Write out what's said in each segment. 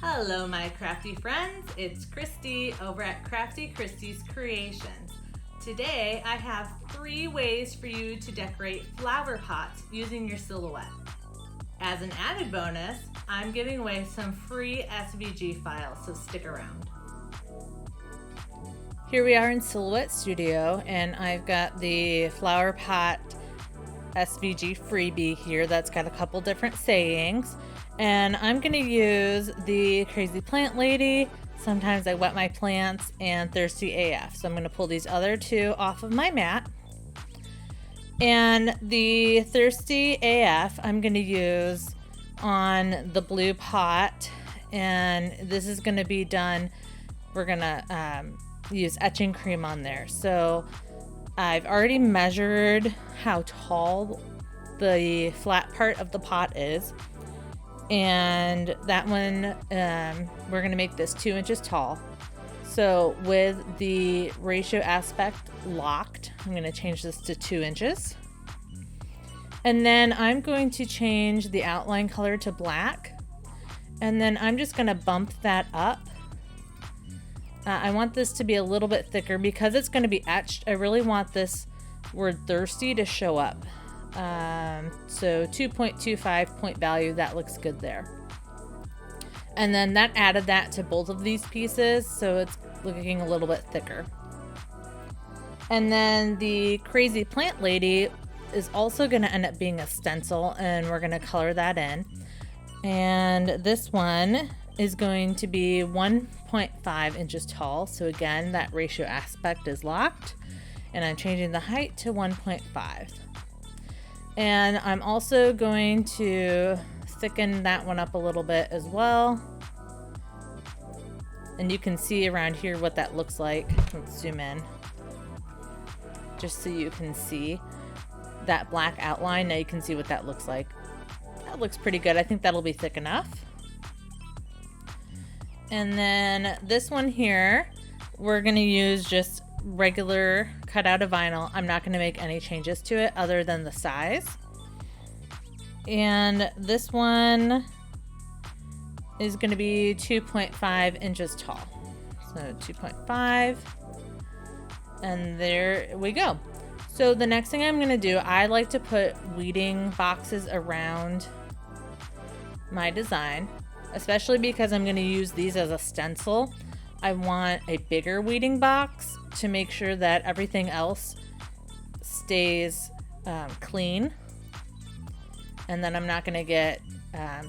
Hello my crafty friends, it's Christy over at Crafty Christy's Creations. Today I have 3 ways for you to decorate flower pots using your silhouette. As an added bonus, I'm giving away some free SVG files, so stick around. Here we are in Silhouette Studio and I've got the flower pot SVG freebie here that's got a couple different sayings. And I'm going to use the Crazy Plant Lady, Sometimes I Wet My Plants, and Thirsty AF. So I'm going to pull these other 2 off of my mat. And the Thirsty AF I'm going to use on the blue pot. And this is going to be done, we're going to use etching cream on there. So I've already measured how tall the flat part of the pot is. And that one, we're going to make this 2 inches tall. So with the ratio aspect locked, I'm going to change this to 2 inches. And then I'm going to change the outline color to black. And then I'm just going to bump that up. I want this to be a little bit thicker because it's going to be etched. I really want this word thirsty to show up. So 2.25 point value, that looks good there. And then that added that to both of these pieces, so it's looking a little bit thicker. And then the Crazy Plant Lady is also going to end up being a stencil, and we're going to color that in. And this one is going to be 1.5 inches tall. So again, that ratio aspect is locked, and I'm changing the height to 1.5. And I'm also going to thicken that one up a little bit as well. And you can see around here what that looks like. Let's zoom in. Just so you can see that black outline. Now you can see what that looks like. That looks pretty good. I think that'll be thick enough. And then this one here, we're gonna use just regular cut out of vinyl. I'm not going to make any changes to it other than the size. And this one is going to be 2.5 inches tall. So 2.5, and there we go. So the next thing I'm going to do, I like to put weeding boxes around my design, especially because I'm going to use these as a stencil. I want a bigger weeding box to make sure that everything else stays clean. And then I'm not going to get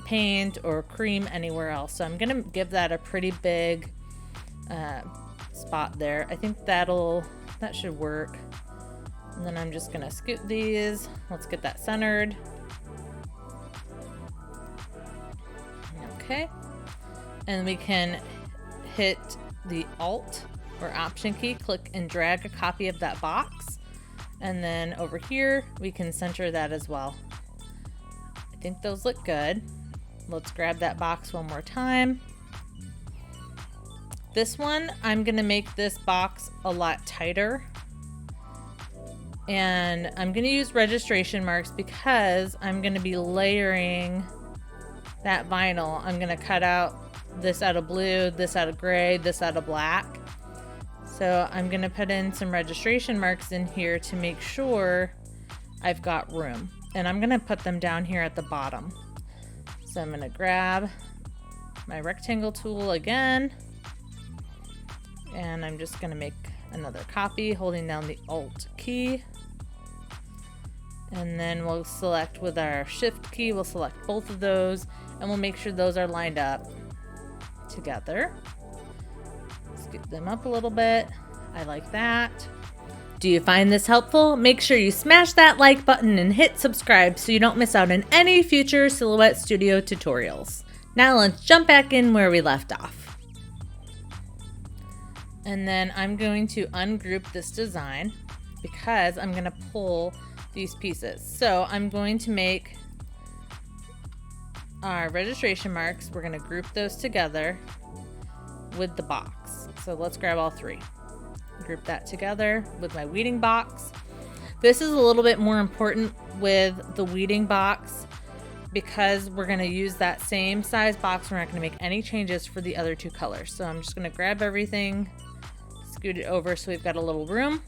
paint or cream anywhere else. So I'm going to give that a pretty big spot there. I think that should work. And then I'm just going to scoot these. Let's get that centered. Okay. And we can hit the Alt or Option key, click and drag a copy of that box, and then over here we can center that as well. I think those look good. Let's grab that box one more time. This one, I'm gonna make this box a lot tighter, and I'm gonna use registration marks because I'm gonna be layering that vinyl. I'm gonna cut out this out of blue, this out of gray, this out of black. So I'm going to put in some registration marks in here to make sure I've got room. And I'm going to put them down here at the bottom. So I'm going to grab my rectangle tool again. And I'm just going to make another copy holding down the Alt key. And then we'll select with our Shift key, we'll select both of those, and we'll make sure those are lined up together. Scoop them up a little bit. I like that. Do you find this helpful? Make sure you smash that like button and hit subscribe so you don't miss out on any future Silhouette Studio tutorials. Now let's jump back in where we left off. And then I'm going to ungroup this design because I'm going to pull these pieces. So I'm going to make our registration marks. We're going to group those together with the box. So let's grab all 3. Group that together with my weeding box. This is a little bit more important with the weeding box because we're gonna use that same size box, we're not gonna make any changes for the other two colors. So I'm just gonna grab everything, scoot it over so we've got a little room.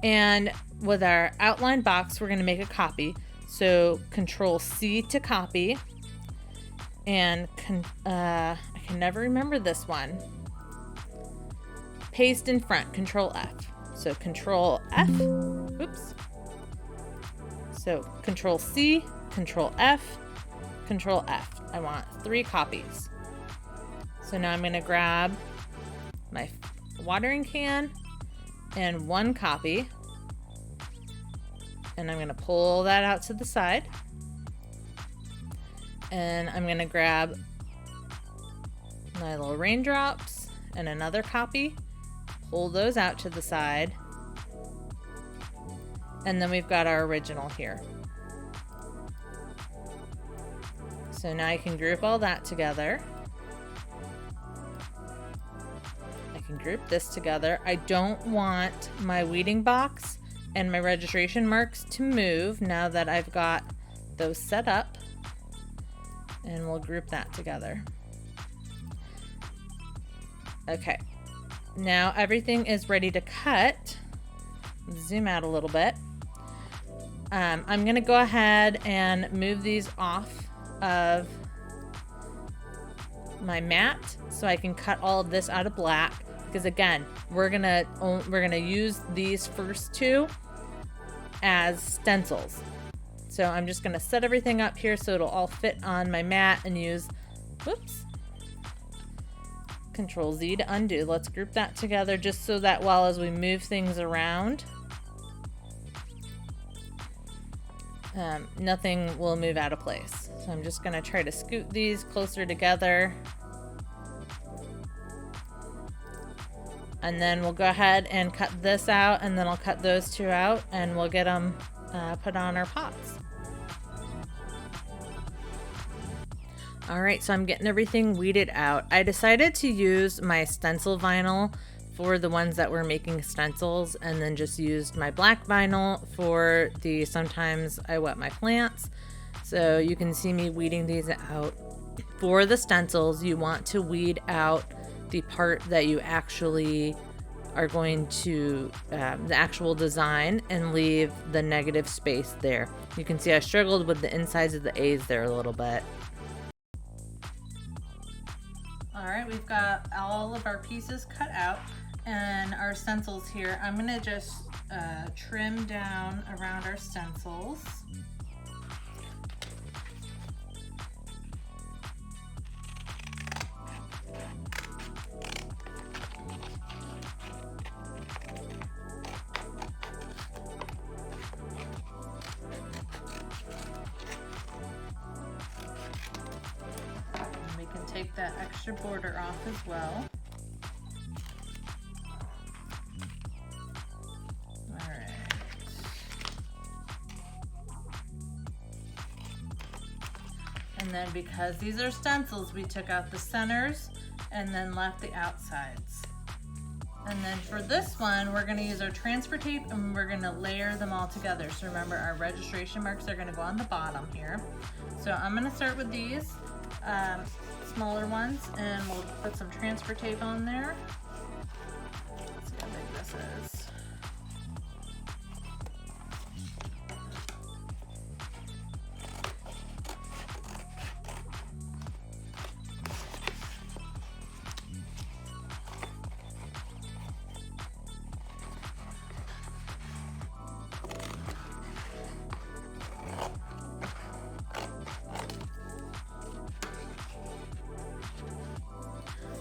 And with our outline box, we're gonna make a copy. So Control C to copy. And I can never remember this one. Paste in front, Control F. So Control F, oops. So Control C, Control F, Control F. I want 3 copies. So now I'm gonna grab my watering can and 1 copy. And I'm gonna pull that out to the side. And I'm gonna grab my little raindrops and another copy, pull those out to the side. And then we've got our original here. So now I can group all that together. I can group this together. I don't want my weeding box and my registration marks to move now that I've got those set up. And we'll group that together. Okay, now everything is ready to cut. Zoom out a little bit. I'm gonna go ahead and move these off of my mat so I can cut all of this out of black, because again, we're gonna use these first 2 as stencils. So I'm just gonna set everything up here so it'll all fit on my mat and use, whoops, Control Z to undo. Let's group that together just so that while as we move things around, nothing will move out of place. So I'm just gonna try to scoot these closer together. And then we'll go ahead and cut this out, and then I'll cut those 2 out, and we'll get them put on our pots. All right, so I'm getting everything weeded out. I decided to use my stencil vinyl for the ones that were making stencils, and then just used my black vinyl for the sometimes I wet my plants. So you can see me weeding these out. For the stencils, you want to weed out the part that you actually are going to, the actual design, and leave the negative space there. You can see I struggled with the insides of the A's there a little bit. All right, we've got all of our pieces cut out and our stencils here. I'm gonna just trim down around our stencils. Take that extra border off as well. All right. And then because these are stencils, we took out the centers and then left the outsides. And then for this one, we're gonna use our transfer tape and we're gonna layer them all together. So remember, our registration marks are gonna go on the bottom here. So I'm gonna start with these smaller ones, and we'll put some transfer tape on there. Let's see how big this is.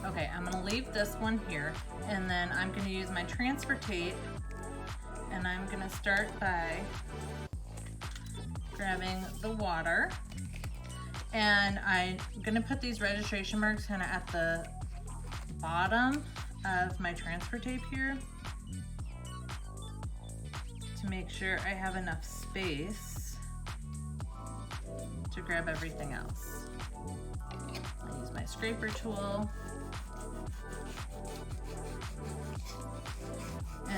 Okay, I'm gonna leave this one here, and then I'm gonna use my transfer tape, and I'm gonna start by grabbing the water, and I'm gonna put these registration marks kind of at the bottom of my transfer tape here to make sure I have enough space to grab everything else. I'll use my scraper tool.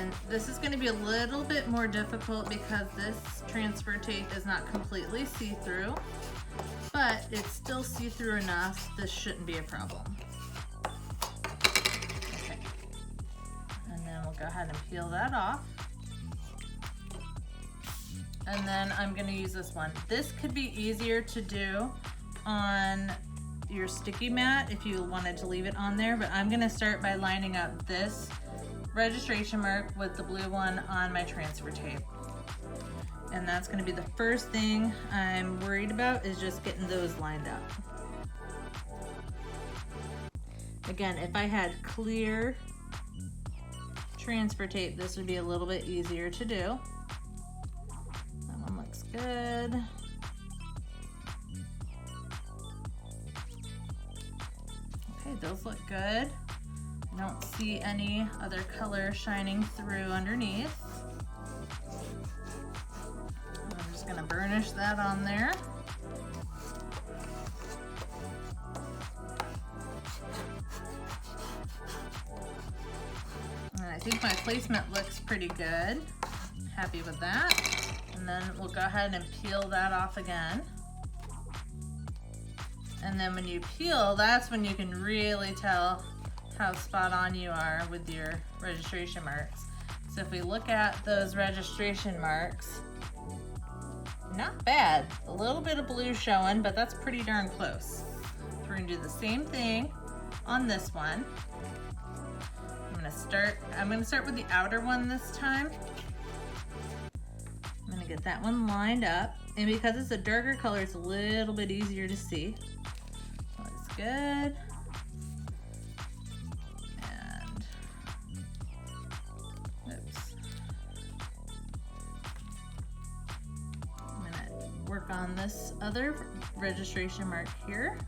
And this is going to be a little bit more difficult because this transfer tape is not completely see-through, but it's still see-through enough. This shouldn't be a problem. Okay. And then we'll go ahead and peel that off. And then I'm going to use this one. This could be easier to do on your sticky mat if you wanted to leave it on there, but I'm going to start by lining up this registration mark with the blue one on my transfer tape. And that's going to be the first thing I'm worried about, is just getting those lined up. Again, if I had clear transfer tape, this would be a little bit easier to do. That one looks good. Okay, those look good. I don't see any other color shining through underneath. I'm just gonna burnish that on there. And I think my placement looks pretty good. Happy with that. And then we'll go ahead and peel that off again. And then when you peel, that's when you can really tell how spot on you are with your registration marks. So if we look at those registration marks, not bad. A little bit of blue showing, but that's pretty darn close. So we're gonna do the same thing on this one. I'm gonna start with the outer one this time. I'm gonna get that one lined up. And because it's a darker color, it's a little bit easier to see. Looks good. And, oops. I'm gonna work on this other registration mark here.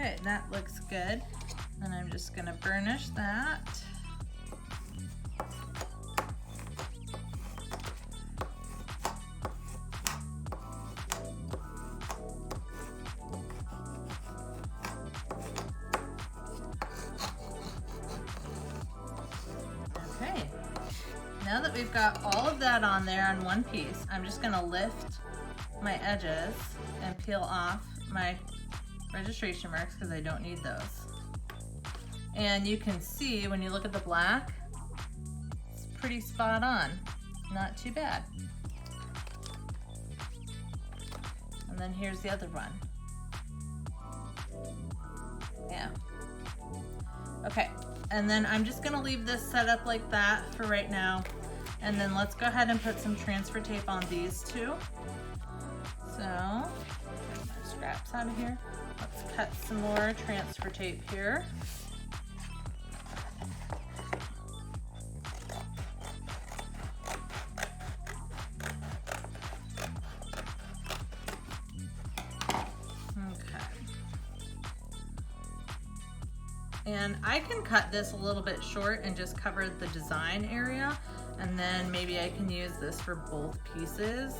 Okay, that looks good. And I'm just gonna burnish that. Okay, now that we've got all of that on there on one piece, I'm just gonna lift my edges and peel off my registration marks because I don't need those. And you can see when you look at the black, it's pretty spot on. Not too bad. And then here's the other one. Yeah. Okay, and then I'm just gonna leave this set up like that for right now. And then let's go ahead and put some transfer tape on these two. So, get my scraps out of here. Let's cut some more transfer tape here. Okay. And I can cut this a little bit short and just cover the design area, and then maybe I can use this for both pieces.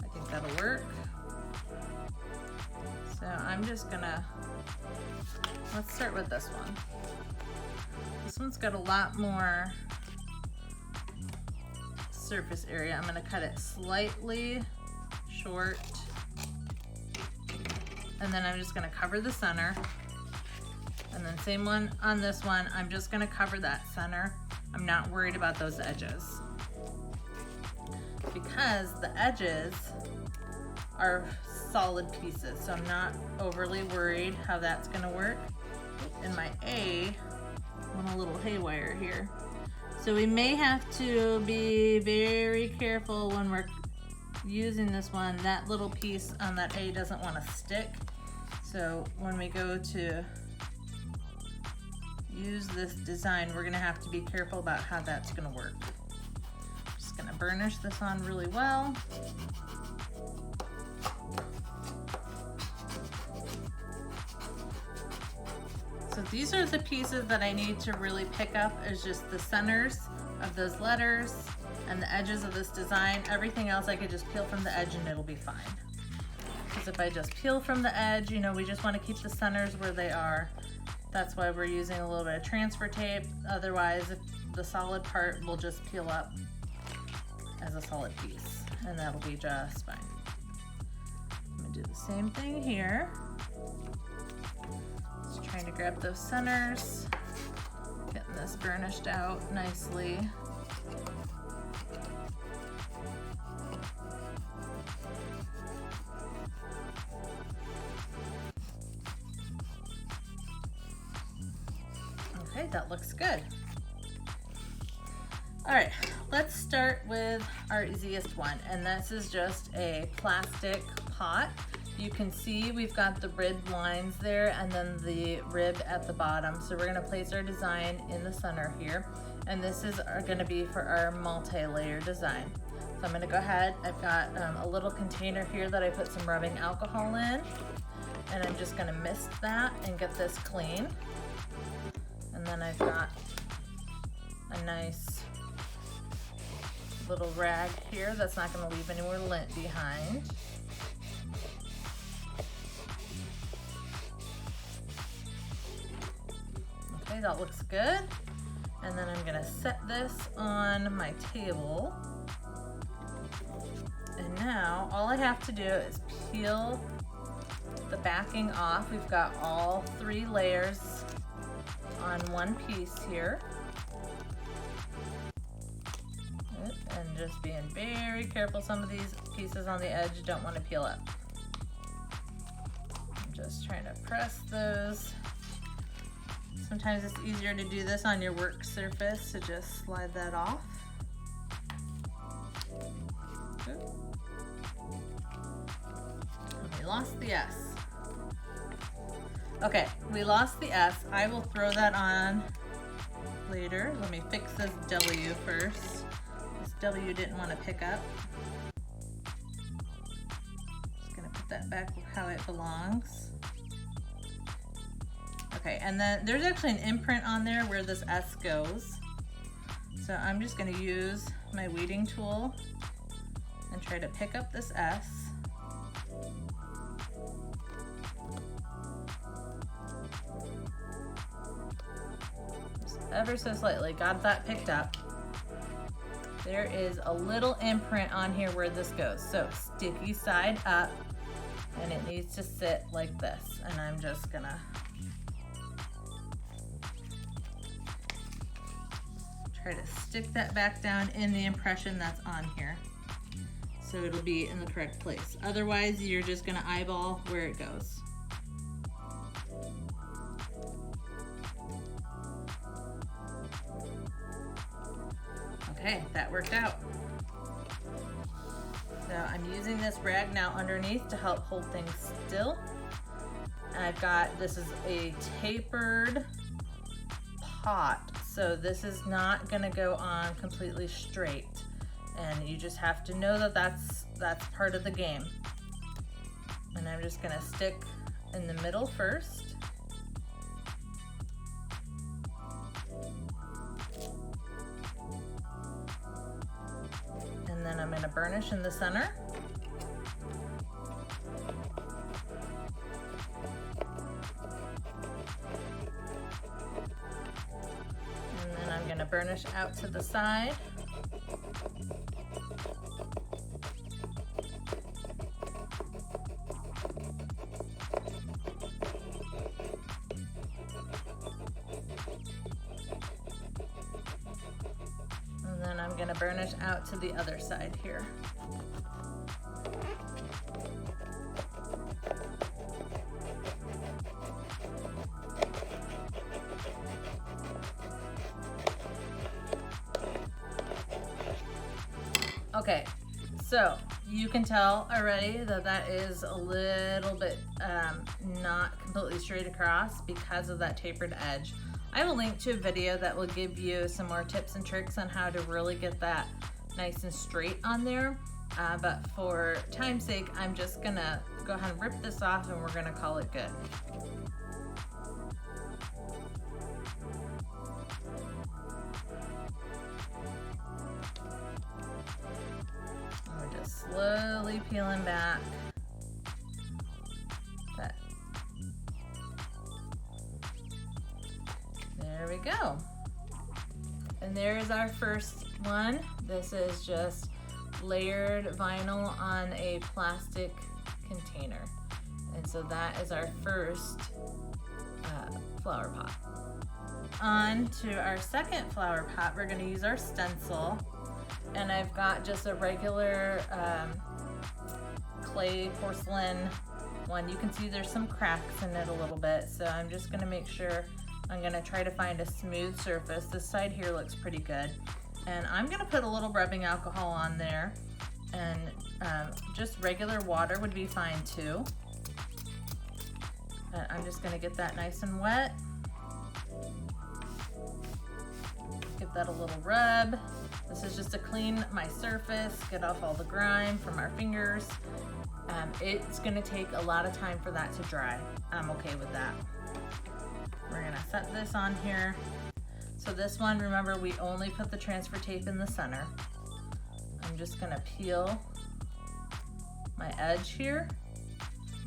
I think that'll work. So I'm just gonna, let's start with this one. This one's got a lot more surface area. I'm gonna cut it slightly short. And then I'm just gonna cover the center. And then same one on this one, I'm just gonna cover that center. I'm not worried about those edges, because the edges are solid pieces, so I'm not overly worried how that's gonna work. And my A went a little haywire here. So we may have to be very careful when we're using this one. That little piece on that A doesn't wanna stick. So when we go to use this design, we're gonna have to be careful about how that's gonna work. Just gonna burnish this on really well. So these are the pieces that I need to really pick up, is just the centers of those letters and the edges of this design. Everything else I could just peel from the edge and it'll be fine. Because if I just peel from the edge, you know, we just want to keep the centers where they are. That's why we're using a little bit of transfer tape. Otherwise, if the solid part will just peel up as a solid piece, and that'll be just fine. I'm gonna do the same thing here. Just trying to grab those centers, getting this burnished out nicely. Okay, that looks good. All right, let's start with our easiest one, and this is just a plastic pot. You can see we've got the ribbed lines there and then the rib at the bottom. So we're gonna place our design in the center here, and this is gonna be for our multi-layer design. So I'm gonna go ahead, I've got a little container here that I put some rubbing alcohol in, and I'm just gonna mist that and get this clean. And then I've got a nice little rag here that's not going to leave any more lint behind. Okay, that looks good. And then I'm going to set this on my table. And now all I have to do is peel the backing off. We've got all 3 layers on one piece here. And just being very careful. Some of these pieces on the edge don't want to peel up. I'm just trying to press those. Sometimes it's easier to do this on your work surface, to just slide that off. And we lost the S. Okay, we lost the S. I will throw that on later. Let me fix this W first. This W didn't want to pick up. Just gonna put that back how it belongs. Okay, and then there's actually an imprint on there where this S goes. So I'm just gonna use my weeding tool and try to pick up this S. Ever so slightly, got that picked up. There is a little imprint on here where this goes. So sticky side up, and it needs to sit like this. And I'm just gonna try to stick that back down in the impression that's on here, so it'll be in the correct place. Otherwise, you're just gonna eyeball where it goes. Okay, that worked out. So I'm using this rag now underneath to help hold things still. And I've got, this is a tapered pot, so this is not gonna go on completely straight. And you just have to know that that's part of the game. And I'm just gonna stick in the middle first. And then I'm gonna burnish in the center. And then I'm gonna burnish out to the side. And then I'm gonna burnish out to the other side here. Okay, so you can tell already that that is a little bit not completely straight across because of that tapered edge. I will link to a video that will give you some more tips and tricks on how to really get that nice and straight on there. But for time's sake, I'm just gonna go ahead and rip this off and we're gonna call it good. slowly peeling back that. There we go. And there's our first one. This is just layered vinyl on a plastic container. And so that is our first flower pot. On to our second flower pot, we're going to use our stencil. And I've got just a regular clay porcelain one. You can see there's some cracks in it a little bit, so I'm just going to make sure I'm going to try to find a smooth surface. This side here looks pretty good. And I'm going to put a little rubbing alcohol on there, and just regular water would be fine too. And I'm just going to get that nice and wet. Give that a little rub. This is just to clean my surface, get off all the grime from our fingers. It's gonna take a lot of time for that to dry. I'm okay with that. We're gonna set this on here. So this one, remember, we only put the transfer tape in the center. I'm just gonna peel my edge here,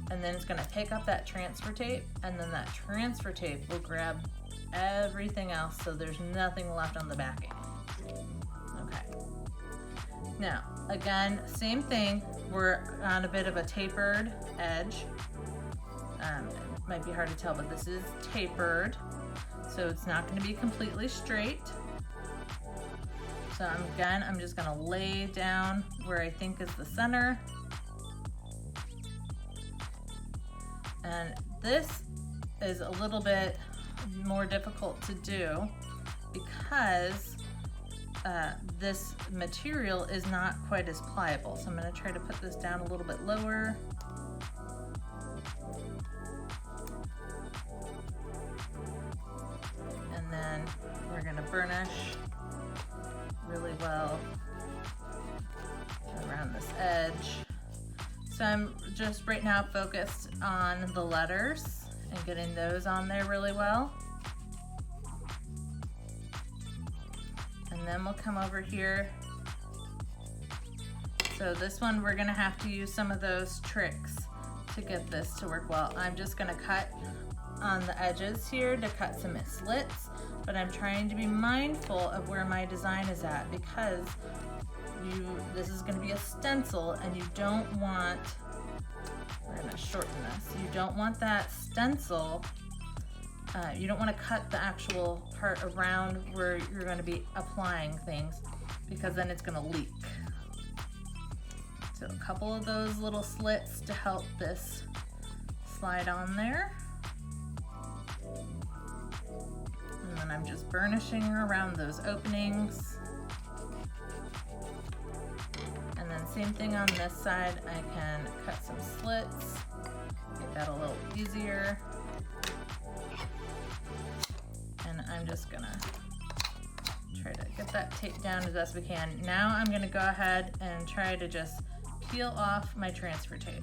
and then it's gonna pick up that transfer tape, and then that transfer tape will grab everything else, so there's nothing left on the backing. Okay. Now, again, same thing. We're on a bit of a tapered edge. It might be hard to tell, but this is tapered, so it's not going to be completely straight. So I'm just going to lay down where I think is the center. And this is a little bit more difficult to do because this material is not quite as pliable. So I'm going to try to put this down a little bit lower. And then we're going to burnish really well around this edge. So I'm just right now focused on the letters and getting those on there really well. And then we'll come over here. So this one, we're gonna have to use some of those tricks to get this to work well. I'm just gonna cut on the edges here to cut some slits, but I'm trying to be mindful of where my design is at because this is gonna be a stencil and you don't want, we're gonna shorten this, you don't want that stencil, you don't want to cut the actual part around where you're going to be applying things because then it's going to leak. So a couple of those little slits to help this slide on there. And then I'm just burnishing around those openings. And then same thing on this side, I can cut some slits, make that a little easier. And I'm just gonna try to get that tape down as best we can. Now I'm gonna go ahead and try to just peel off my transfer tape.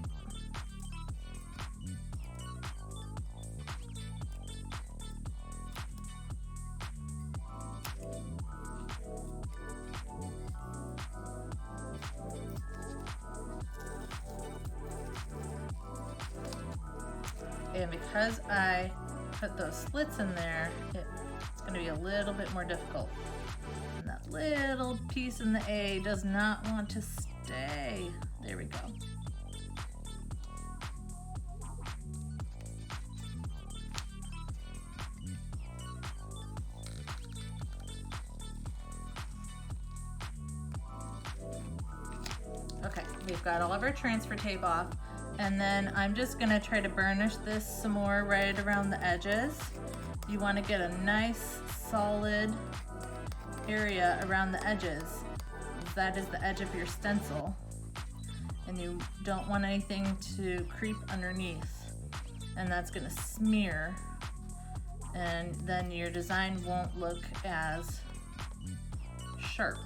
And because I put those slits in there, it's going to be a little bit more difficult. And that little piece in the A does not want to stay. There we go. Okay, we've got all of our transfer tape off. And then I'm just gonna try to burnish this some more right around the edges. You wanna get a nice solid area around the edges. That is the edge of your stencil. And you don't want anything to creep underneath. And that's gonna smear. And then your design won't look as sharp.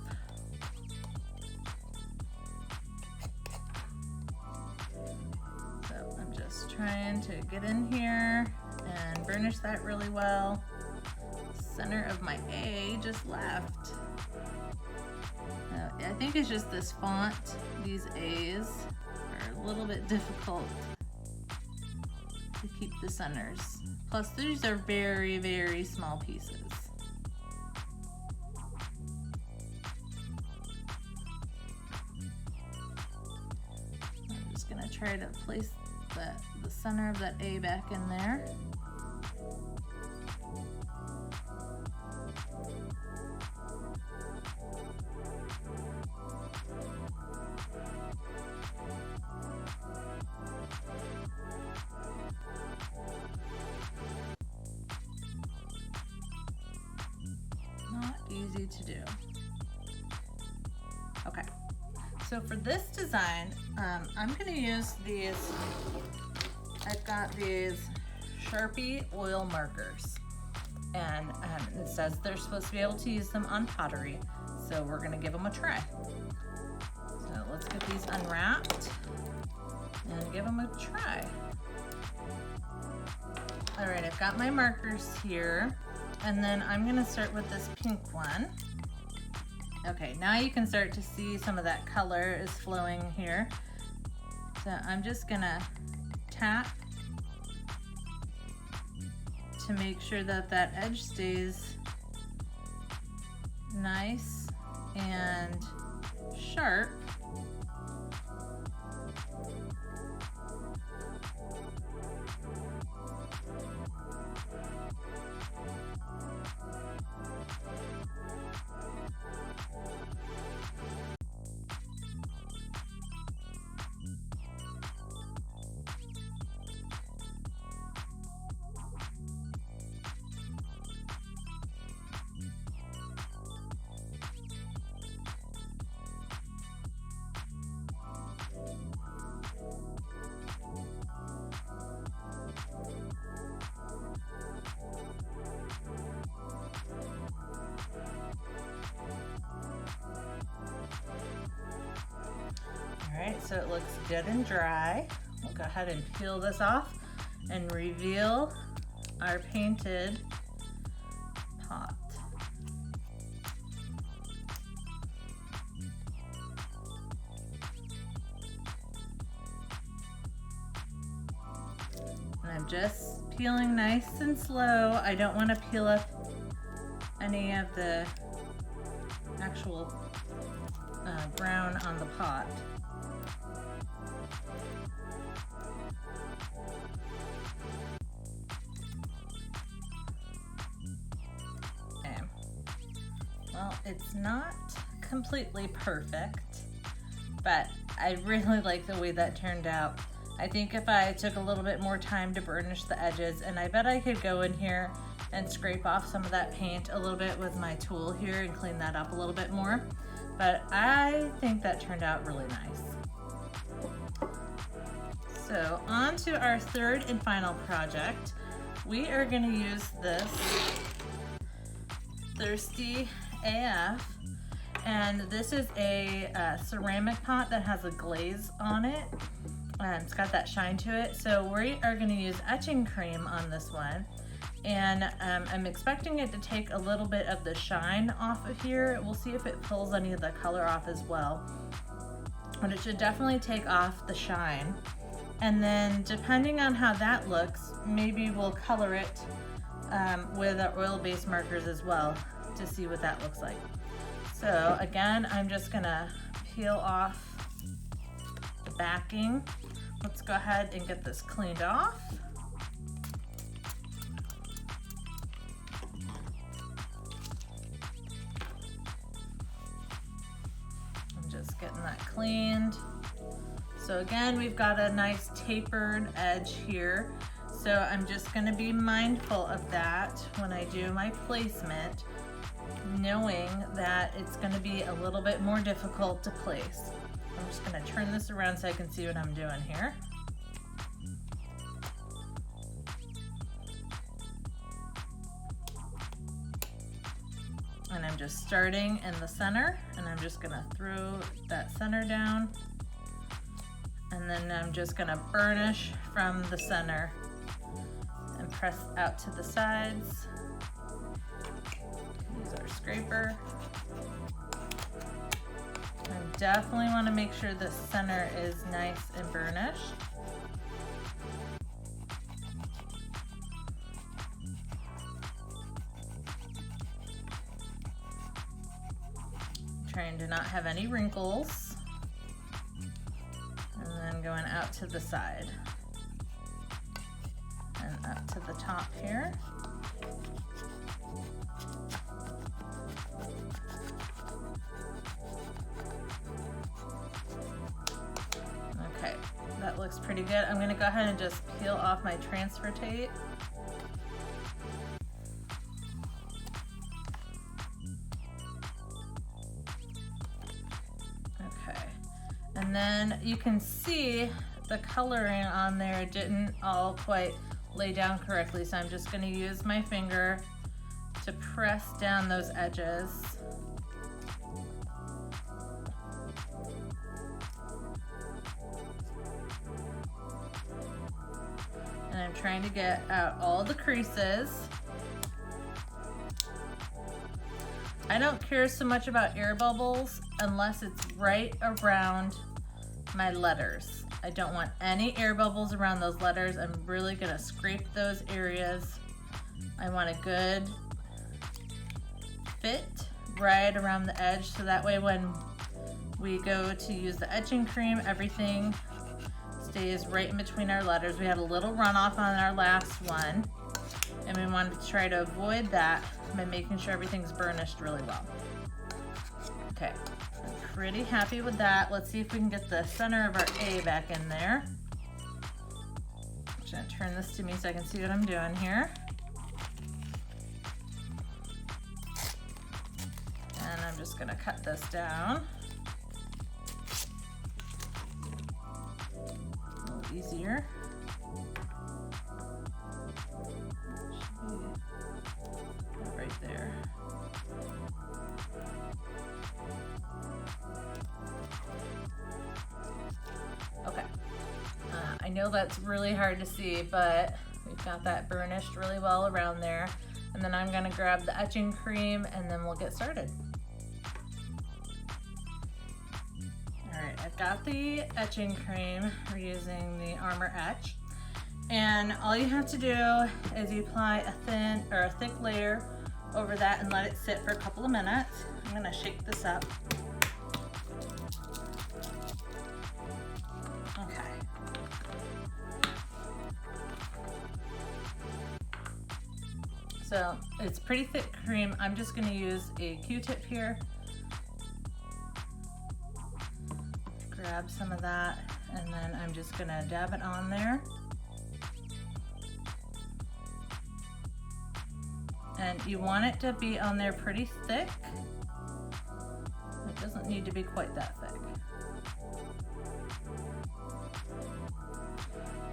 Trying to get in here and burnish that really well. Center of my A just left. I think it's just this font. These A's are a little bit difficult to keep the centers. Plus these are very, very small pieces. I'm just gonna try to place the center of that A back in there. Not easy to do. Okay, so for this design, I'm going to use these. I've got these Sharpie oil markers, and it says they're supposed to be able to use them on pottery, so we're going to give them a try. So let's get these unwrapped and give them a try. All right, I've got my markers here, and then I'm gonna start with this pink one. Okay, now you can start to see some of that color is flowing here. So I'm just gonna tap to make sure that that edge stays nice and sharp. All right, so it looks good and dry. We'll go ahead and peel this off and reveal our painted pot. And I'm just peeling nice and slow. I don't want to peel up any of the actual brown on the pot. Okay. Well, it's not completely perfect, but I really like the way that turned out. I think if I took a little bit more time to burnish the edges, and I bet I could go in here and scrape off some of that paint a little bit with my tool here and clean that up a little bit more. But I think that turned out really nice. So on to our third and final project. We are going to use this Thirsty AF, and this is a ceramic pot that has a glaze on it. It's got that shine to it. So we are going to use etching cream on this one. And I'm expecting it to take a little bit of the shine off of here. We'll see if it pulls any of the color off as well. But it should definitely take off the shine. And then depending on how that looks, maybe we'll color it with our oil-based markers as well to see what that looks like. So again, I'm just gonna peel off the backing. Let's go ahead and get this cleaned off. Getting that cleaned. So again, we've got a nice tapered edge here. So I'm just going to be mindful of that when I do my placement, knowing that it's going to be a little bit more difficult to place. I'm just going to turn this around so I can see what I'm doing here. And I'm just starting in the center, and I'm just gonna throw that center down, and then I'm just gonna burnish from the center and press out to the sides. Use our scraper. definitely want to make sure the center is nice and burnished. Trying to not have any wrinkles. And then going out to the side. And up to the top here. Okay, that looks pretty good. I'm gonna go ahead and just peel off my transfer tape. Okay, and then you can see the coloring on there didn't all quite lay down correctly, so I'm just gonna use my finger to press down those edges. And I'm trying to get out all the creases. I don't care so much about air bubbles unless it's right around my letters. I don't want any air bubbles around those letters. I'm really gonna scrape those areas. I want a good fit right around the edge, so that way when we go to use the etching cream, everything stays right in between our letters. We had a little runoff on our last one, and we wanted to try to avoid that by making sure everything's burnished really well. Okay, I'm pretty happy with that. Let's see if we can get the center of our A back in there. I'm just gonna turn this to me so I can see what I'm doing here. And I'm just gonna cut this down. A little easier. Right there. Okay. I know that's really hard to see, but we've got that burnished really well around there. And then I'm gonna grab the etching cream and then we'll get started. All right, I've got the etching cream. We're using the Armor Etch. And all you have to do is you apply a thin or a thick layer over that and let it sit for a couple of minutes. I'm gonna shake this up. Okay. So it's pretty thick cream. I'm just gonna use a Q-tip here. Grab some of that, and then I'm just gonna dab it on there. And you want it to be on there pretty thick. It doesn't need to be quite that thick.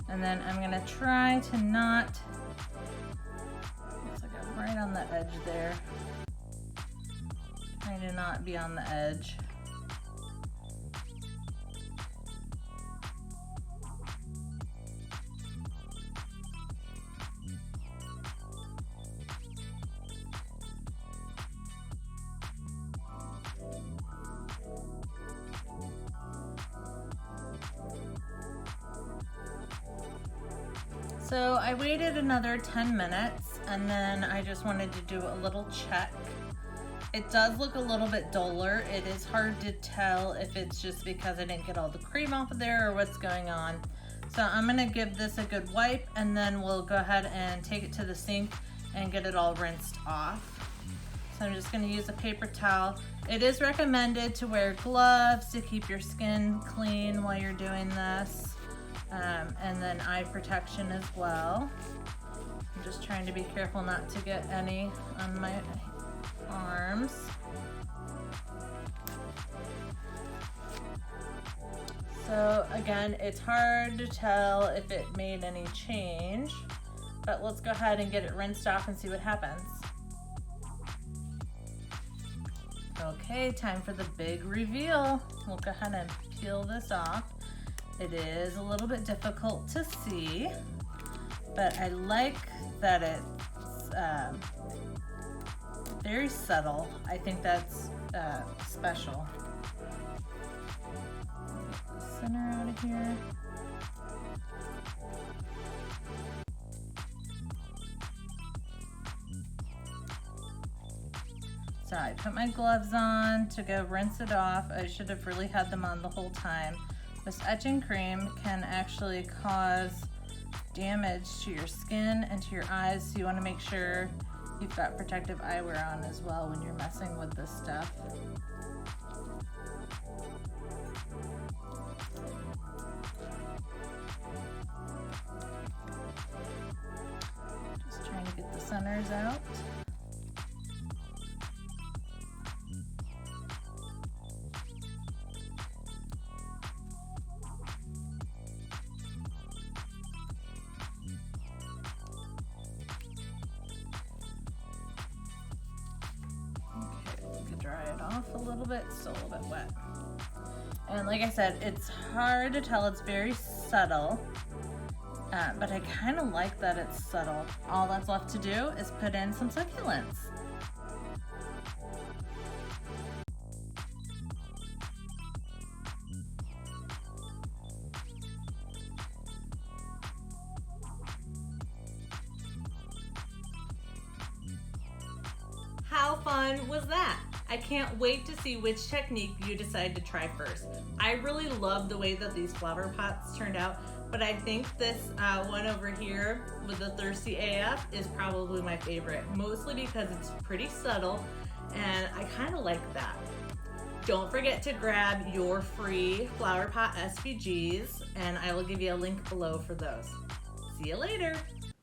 And then I'm gonna try to not, looks like I'm right on the edge there. Trying to not be on the edge. So I waited another 10 minutes and then I just wanted to do a little check. It does look a little bit duller. It is hard to tell if it's just because I didn't get all the cream off of there or what's going on. So I'm gonna give this a good wipe and then we'll go ahead and take it to the sink and get it all rinsed off. So I'm just gonna use a paper towel. It is recommended to wear gloves to keep your skin clean while you're doing this. And then eye protection as well. I'm just trying to be careful not to get any on my arms. So again, it's hard to tell if it made any change, but let's go ahead and get it rinsed off and see what happens. Okay, time for the big reveal. We'll go ahead and peel this off. It is a little bit difficult to see, but I like that it's very subtle. I think that's special. center out of here. So I put my gloves on to go rinse it off. I should have really had them on the whole time. This etching cream can actually cause damage to your skin and to your eyes, so you want to make sure you've got protective eyewear on as well when you're messing with this stuff. Just trying to get the centers out. Dry it off a little bit, still a little bit wet. And like I said, it's hard to tell, it's very subtle, but I kind of like that it's subtle. All that's left to do is put in some succulents. How fun was that? I can't wait to see which technique you decide to try first. I really love the way that these flower pots turned out, but I think this one over here with the Thirsty AF is probably my favorite, mostly because it's pretty subtle and I kind of like that. Don't forget to grab your free flower pot SVGs, and I will give you a link below for those. See you later.